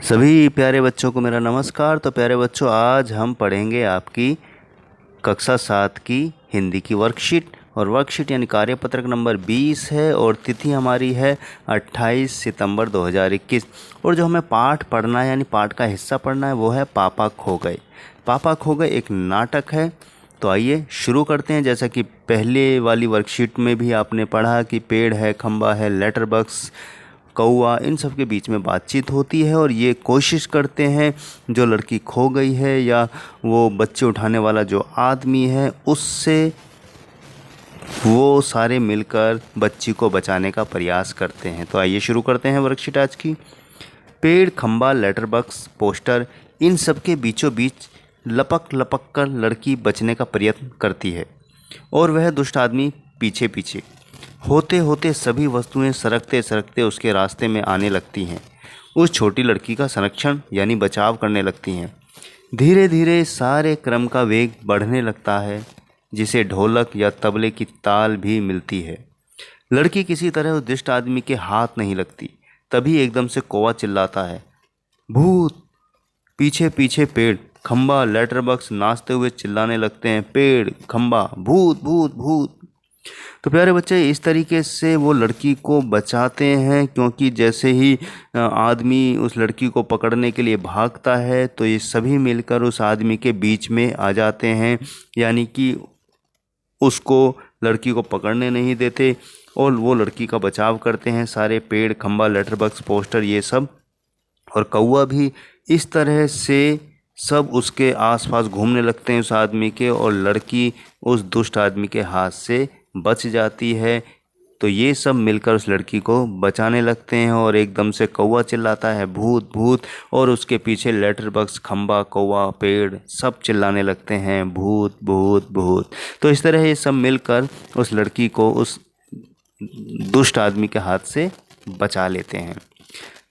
सभी प्यारे बच्चों को मेरा नमस्कार। तो प्यारे बच्चों, आज हम पढ़ेंगे आपकी कक्षा 7 की हिंदी की वर्कशीट। और वर्कशीट यानी कार्यपत्रक नंबर 20 है और तिथि हमारी है 28 सितंबर 2021। और जो हमें पाठ पढ़ना है यानी पाठ का हिस्सा पढ़ना है वो है पापा खो गए। पापा खो गए एक नाटक है। तो आइए शुरू करते हैं। जैसा कि पहले वाली वर्कशीट में भी आपने पढ़ा कि पेड़ है, खंबा है, लेटर बॉक्स, कौआ, इन सब के बीच में बातचीत होती है और ये कोशिश करते हैं जो लड़की खो गई है या वो बच्चे उठाने वाला जो आदमी है उससे वो सारे मिलकर बच्ची को बचाने का प्रयास करते हैं। तो आइए शुरू करते हैं वर्कशीट आज की। पेड़, खंबा, लेटर बॉक्स, पोस्टर, इन सब के बीचों बीच लपक लपक कर लड़की बचने का प्रयत्न करती है और वह दुष्ट आदमी पीछे पीछे। होते होते सभी वस्तुएं सरकते सरकते उसके रास्ते में आने लगती हैं। उस छोटी लड़की का संरक्षण यानी बचाव करने लगती हैं। धीरे धीरे सारे क्रम का वेग बढ़ने लगता है, जिसे ढोलक या तबले की ताल भी मिलती है। लड़की किसी तरह उस दुष्ट आदमी के हाथ नहीं लगती। तभी एकदम से कौवा चिल्लाता है, भूत! पीछे पीछे पेड़, खंबा, लेटर बॉक्स नाचते हुए चिल्लाने लगते हैं, पेड़, खंबा, भूत भूत भूत। तो प्यारे बच्चे, इस तरीके से वो लड़की को बचाते हैं, क्योंकि जैसे ही आदमी उस लड़की को पकड़ने के लिए भागता है तो ये सभी मिलकर उस आदमी के बीच में आ जाते हैं, यानी कि उसको, लड़की को पकड़ने नहीं देते और वो लड़की का बचाव करते हैं। सारे पेड़, खंबा, लेटर बॉक्स, पोस्टर, ये सब और कौवा भी इस तरह से सब उसके आसपास घूमने लगते हैं उस आदमी के, और लड़की उस दुष्ट आदमी के हाथ से बच जाती है। तो ये सब मिलकर उस लड़की को बचाने लगते हैं और एकदम से कौवा चिल्लाता है, भूत भूत! और उसके पीछे लेटर बॉक्स, खंबा, कौवा, पेड़ सब चिल्लाने लगते हैं, भूत भूत भूत। तो इस तरह ये सब मिलकर उस लड़की को उस दुष्ट आदमी के हाथ से बचा लेते हैं।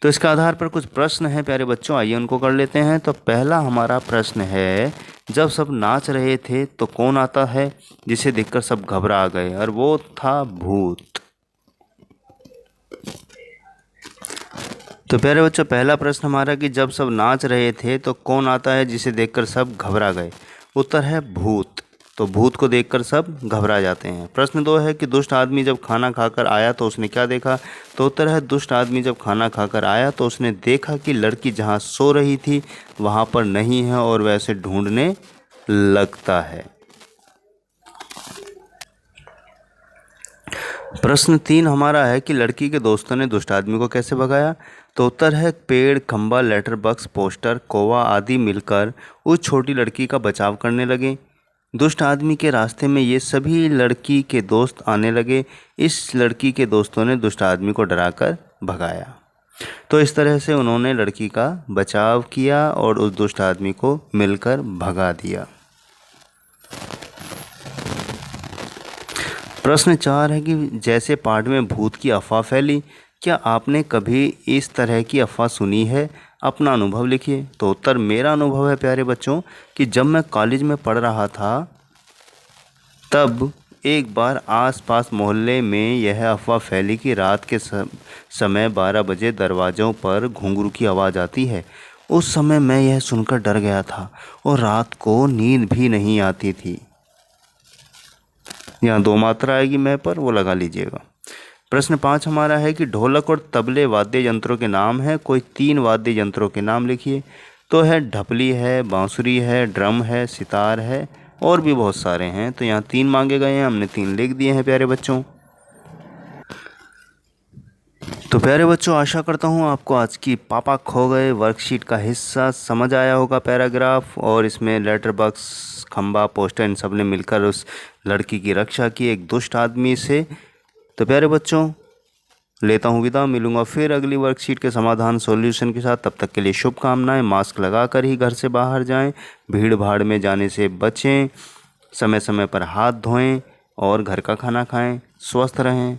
तो इसके आधार पर कुछ प्रश्न हैं प्यारे बच्चों, आइए उनको कर लेते हैं। तो पहला हमारा प्रश्न है, जब सब नाच रहे थे तो कौन आता है जिसे देखकर सब घबरा गए? और वो था भूत। तो प्यारे बच्चों, पहला प्रश्न हमारा कि जब सब नाच रहे थे तो कौन आता है जिसे देखकर सब घबरा गए? उत्तर है भूत। तो भूत को देखकर सब घबरा जाते हैं। प्रश्न 2 है कि दुष्ट आदमी जब खाना खाकर आया तो उसने क्या देखा? तो उत्तर है दुष्ट आदमी जब खाना खाकर आया तो उसने देखा कि लड़की जहाँ सो रही थी वहाँ पर नहीं है और वैसे ढूंढने लगता है। प्रश्न 3 हमारा है कि लड़की के दोस्तों ने दुष्ट आदमी को कैसे भगाया? तो उत्तर है पेड़, खंबा, लेटर बॉक्स, पोस्टर, कौवा आदि मिलकर उस छोटी लड़की का बचाव करने लगे। दुष्ट आदमी के रास्ते में ये सभी लड़की के दोस्त आने लगे। इस लड़की के दोस्तों ने दुष्ट आदमी को डराकर भगाया। तो इस तरह से उन्होंने लड़की का बचाव किया और उस दुष्ट आदमी को मिलकर भगा दिया। प्रश्न 4 है कि जैसे पाठ में भूत की अफवाह फैली, क्या आपने कभी इस तरह की अफवाह सुनी है? अपना अनुभव लिखिए। तो उत्तर मेरा अनुभव है प्यारे बच्चों कि जब मैं कॉलेज में पढ़ रहा था तब एक बार आसपास मोहल्ले में यह अफवाह फैली कि रात के समय 12 बजे दरवाज़ों पर घुंघरू की आवाज़ आती है। उस समय मैं यह सुनकर डर गया था और रात को नींद भी नहीं आती थी। यहाँ 2 मात्रा आएगी मैं पर, वो लगा लीजिएगा। प्रश्न 5 हमारा है कि ढोलक और तबले वाद्य यंत्रों के नाम हैं, कोई 3 वाद्य यंत्रों के नाम लिखिए। तो है ढपली है, बांसुरी है, ड्रम है, सितार है और भी बहुत सारे हैं। तो यहाँ 3 मांगे गए हैं, हमने 3 लिख दिए हैं प्यारे बच्चों। तो प्यारे बच्चों, आशा करता हूँ आपको आज की पापा खो गए वर्कशीट का हिस्सा समझ आया होगा, पैराग्राफ, और इसमें लेटर बॉक्स, खंबा, पोस्टर, इन सब ने मिलकर उस लड़की की रक्षा की एक दुष्ट आदमी से। तो प्यारे बच्चों, लेता हूँ विदा। मिलूंगा फिर अगली वर्कशीट के समाधान सॉल्यूशन के साथ। तब तक के लिए शुभकामनाएं। मास्क लगाकर ही घर से बाहर जाएं, भीड़ भाड़ में जाने से बचें, समय समय पर हाथ धोएं और घर का खाना खाएं। स्वस्थ रहें।